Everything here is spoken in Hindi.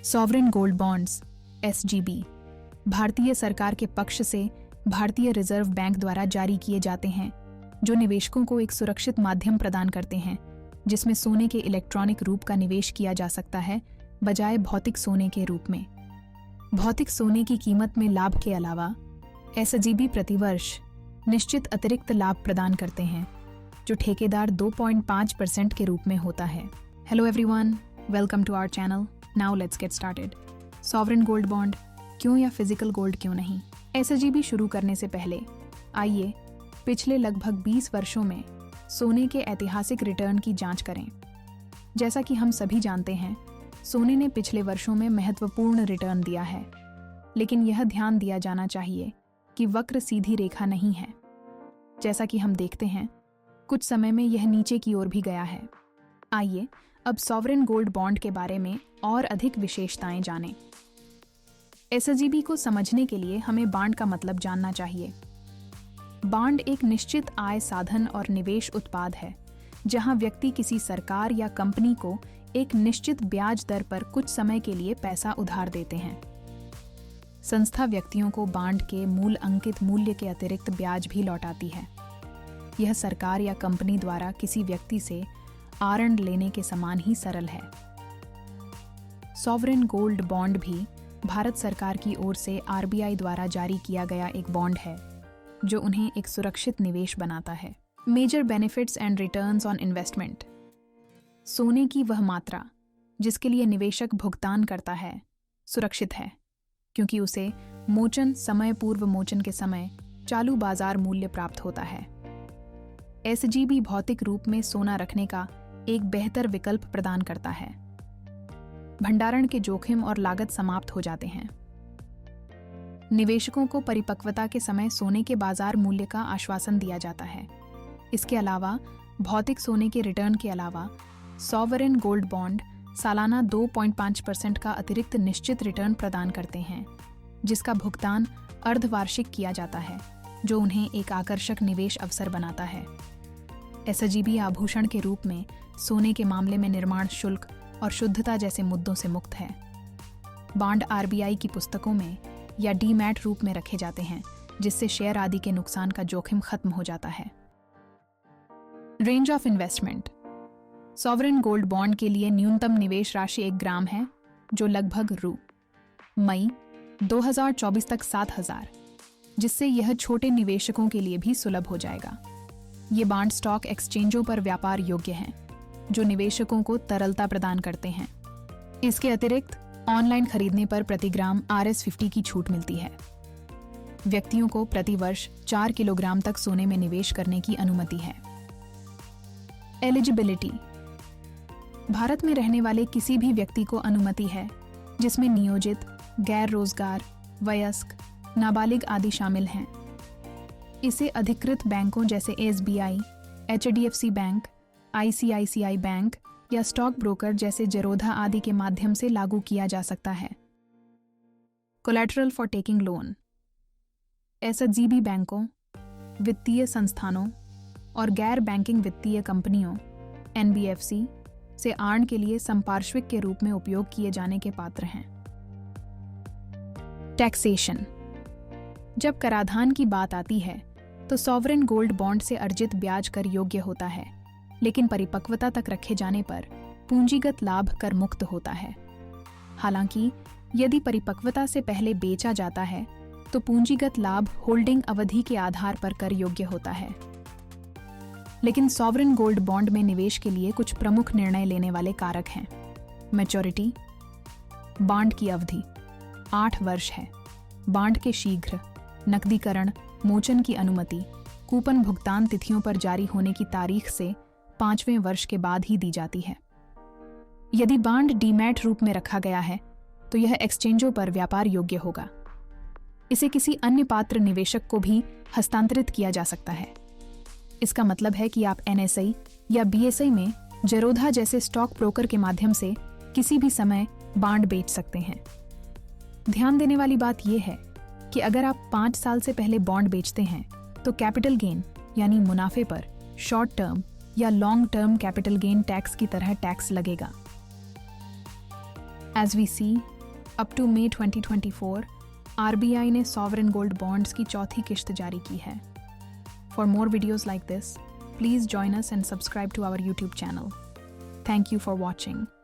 सॉवरेन गोल्ड बॉन्ड्स (SGB) भारतीय सरकार के पक्ष से भारतीय रिजर्व बैंक द्वारा जारी किए जाते हैं, जो निवेशकों को एक सुरक्षित माध्यम प्रदान करते हैं जिसमें सोने के इलेक्ट्रॉनिक रूप का निवेश किया जा सकता है बजाय भौतिक सोने के रूप में। भौतिक सोने की कीमत में लाभ के अलावा SGB प्रतिवर्ष निश्चित अतिरिक्त लाभ प्रदान करते हैं, जो ठेकेदार 2.5% के रूप में होता है। Hello everyone, welcome to our channel. Now let's get started. Sovereign gold bond क्यों या फिजिकल गोल्ड क्यों नहीं? SGB शुरू करने से पहले आइए पिछले लगभग 20 वर्षों में सोने के ऐतिहासिक रिटर्न की जांच करें। जैसा कि हम सभी जानते हैं, सोने ने पिछले वर्षों में महत्वपूर्ण रिटर्न दिया है, लेकिन यह ध्यान दिया जाना चाहिए कि वक्र सीधी रेखा नहीं है। जैसा कि हम देखते हैं, कुछ समय में यह नीचे की ओर भी गया है। आइए अब सॉवरेन गोल्ड बॉन्ड के बारे में और अधिक विशेषताएं जानें। SGB को समझने के लिए हमें बॉन्ड का मतलब जानना चाहिए। बॉन्ड एक निश्चित आय साधन और निवेश उत्पाद है, जहां व्यक्ति किसी सरकार या कंपनी को एक निश्चित ब्याज दर पर कुछ समय के लिए पैसा उधार देते हैं। संस्था व्यक्तियों को बॉन्ड के मूल अंकित मूल्य के अतिरिक्त ब्याज भी लौटाती है। यह सरकार या कंपनी द्वारा किसी व्यक्ति से ऋण लेने के समान ही सरल है। सॉवरेन गोल्ड बॉन्ड भी भारत सरकार की ओर से RBI द्वारा जारी किया गया एक बॉन्ड है, जो उन्हें एक सुरक्षित निवेश बनाता है। Major benefits and returns on investment. सोने की वह मात्रा जिसके लिए निवेशक भुगतान करता है सुरक्षित है, क्योंकि उसे मोचन समय पूर्व मोचन के समय चालू बाजार मूल्य प्राप्त होता है। SGB भौतिक रूप में सोना रखने का एक बेहतर विकल्प प्रदान करता है। भंडारण के जोखिम और लागत समाप्त हो जाते हैं। निवेशकों को परिपक्वता के समय सोने के बाजार मूल्य का आश्वासन दिया जाता है। इसके अलावा भौतिक सोने के रिटर्न के अलावा सॉवरेन गोल्ड बॉन्ड सालाना 2.5% का अतिरिक्त निश्चित रिटर्न प्रदान करते हैं, जिसका भुगतान अर्धवार्षिक किया जाता है, जो उन्हें एक आकर्षक निवेश अवसर बनाता है। SGB आभूषण के रूप में सोने के मामले में निर्माण शुल्क और शुद्धता जैसे मुद्दों से मुक्त है। बॉन्ड RBI की पुस्तकों में या डीमैट रूप में रखे जाते हैं, जिससे शेयर आदि के नुकसान का जोखिम खत्म हो जाता है। Range of investment. Sovereign gold bond के लिए न्यूनतम निवेश राशि 1 ग्राम है, जो लगभग मई 2024 तक 7,000, जिससे यह छोटे निवेशकों के लिए भी सुलभ हो जाएगा। ये बॉन्ड स्टॉक एक्सचेंजों पर व्यापार योग्य हैं, जो निवेशकों को तरलता प्रदान करते हैं। इसके अतिरिक्त ऑनलाइन खरीदने पर प्रति ग्राम RS50 की छूट मिलती है। व्यक्तियों को प्रति वर्ष 4 किलोग्राम तक सोने में निवेश करने की अनुमति है। एलिजिबिलिटी। भारत में रहने वाले किसी भी व्यक्ति को अनुमति है, जिसमें नियोजित, गैर रोजगार, वयस्क, नाबालिग आदि शामिल हैं। इसे अधिकृत बैंकों जैसे SBI, HDFC bank, ICICI bank या स्टॉक ब्रोकर जैसे जेरोधा आदि के माध्यम से लागू किया जा सकता है। Collateral for taking loan. SGB बैंकों, वित्तीय संस्थानों और गैर बैंकिंग वित्तीय कंपनियों NBFC से ऋण के लिए संपार्श्विक के रूप में उपयोग किए जाने के पात्र हैं। टैक्सेशन। जब कराधान की बात आती है, तो सॉवरेन गोल्ड बॉन्ड से अर्जित ब्याज कर योग्य होता है, लेकिन परिपक्वता तक रखे जाने पर पूंजीगत लाभ कर मुक्त होता है। हालांकि यदि परिपक्वता से पहले बेचा जाता है, तो पूंजीगत लाभ होल्डिंग अवधि के आधार पर कर योग्य होता है। लेकिन सॉवरेन गोल्ड बॉन्ड में निवेश के लिए कुछ प्रमुख निर्णय लेने वाले कारक हैं। मैच्योरिटी। बॉन्ड की अवधि 8 वर्ष है। बॉन्ड के शीघ्र नकदीकरण, मोचन की अनुमति कूपन भुगतान तिथियों पर जारी होने की तारीख से 5वें वर्ष के बाद ही दी जाती है। यदि बॉन्ड डीमैट रूप में रखा गया है, तो यह एक्सचेंजों पर व्यापार योग्य होगा। इसे किसी अन्य पात्र निवेशक को भी हस्तांतरित किया जा सकता है। इसका मतलब है कि आप NSI या BSI में जेरोधा जैसे स्टॉक ब्रोकर के माध्यम से किसी भी समय बॉन्ड बेच सकते हैं। ध्यान देने वाली बात यह है कि अगर आप 5 साल से पहले बॉन्ड बेचते हैं, तो कैपिटल गेन यानी मुनाफे पर शॉर्ट टर्म या long term capital gain tax की तरह टैक्स लगेगा। As we see, up to May 2024, RBI ने सॉवरेन गोल्ड बॉन्ड्स की चौथी किश्त जारी की है। For more videos like this, please join us and subscribe to our YouTube channel. Thank you for watching.